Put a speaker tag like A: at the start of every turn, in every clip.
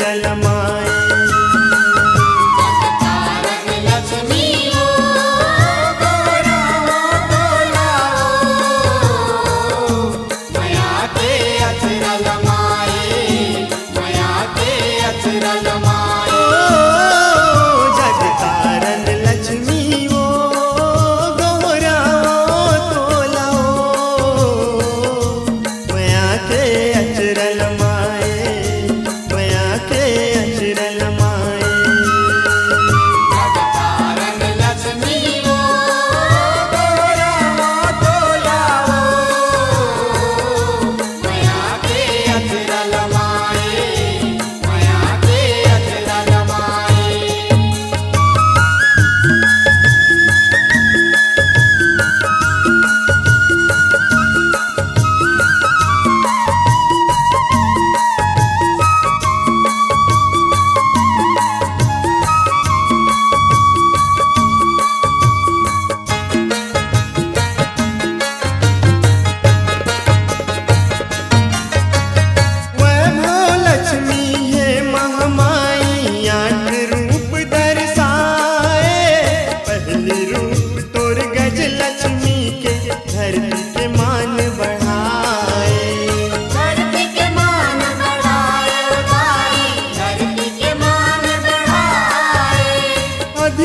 A: रलमाए।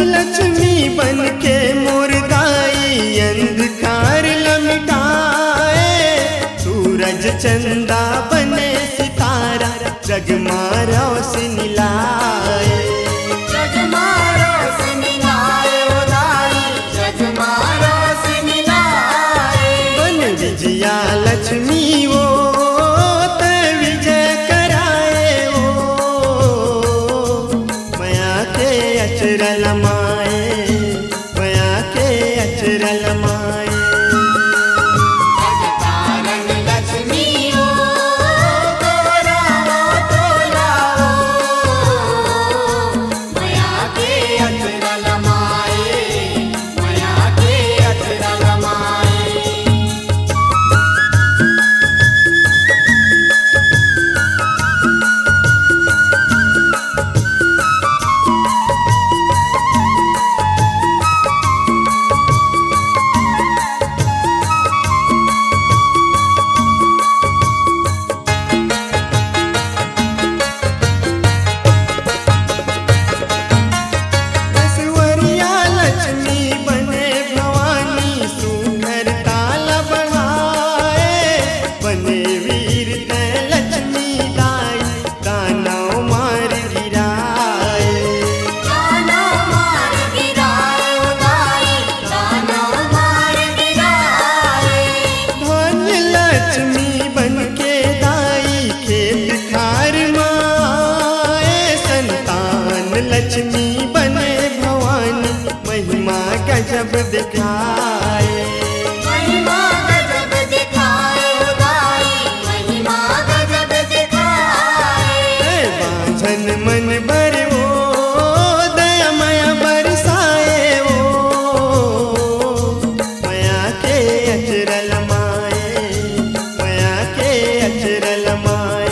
A: लक्ष्मी बन के मोरदाई अंधकार लमिटाए, सूरज चंदा बने सितारा जगमा रोशनी लाए। जगमा रोशनी लाए उदाई, जगमा रोशनी लाए। बन विजया लक्ष्मी वो ते विजय कराए वो, माया के अचरल माए, माया के अचरल माए। लक्ष्मी बने भवानी महिमा गजब दिखाए, महिमा गजब दिखाए उदाई, महिमा गजब दिखाए। बांझन मन भर वो दयामय बरसाए वो, माया के अचरल माए, माया के अचरल माए।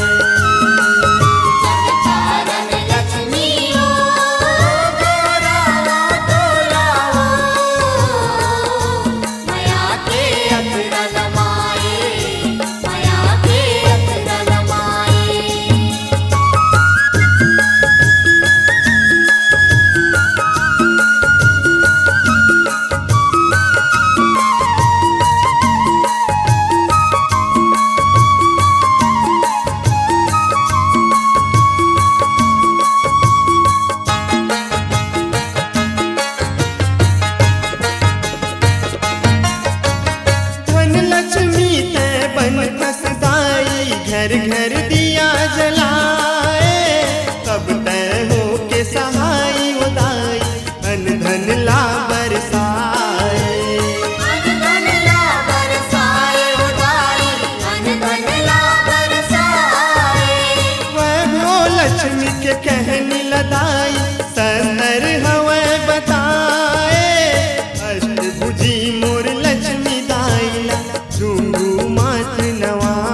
A: घर घर दिया जलाए, तब तय हो के सहाय उदाई, धन धन ला बरसाए, धन धन ला बरसाए उदाई, धन धन ला बरसाए। वैभव लक्ष्मी के कहनी लदाई, सतर हवे बताए, अष्टभुजी मोर लक्ष्मी दाईला, झूमू मात नवाए।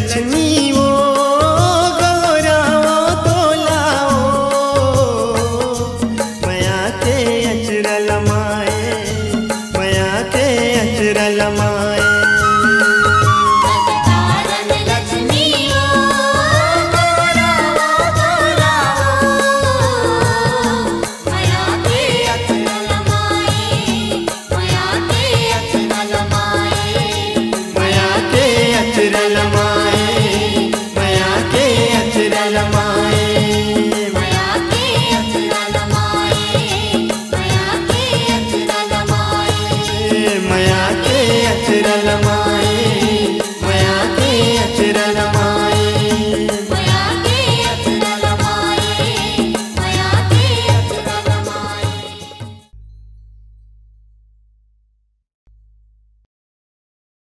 A: लक्ष्मी वो गौराओ तो लाओ मया के अचरा लमाए मया के अचरा लमाए मया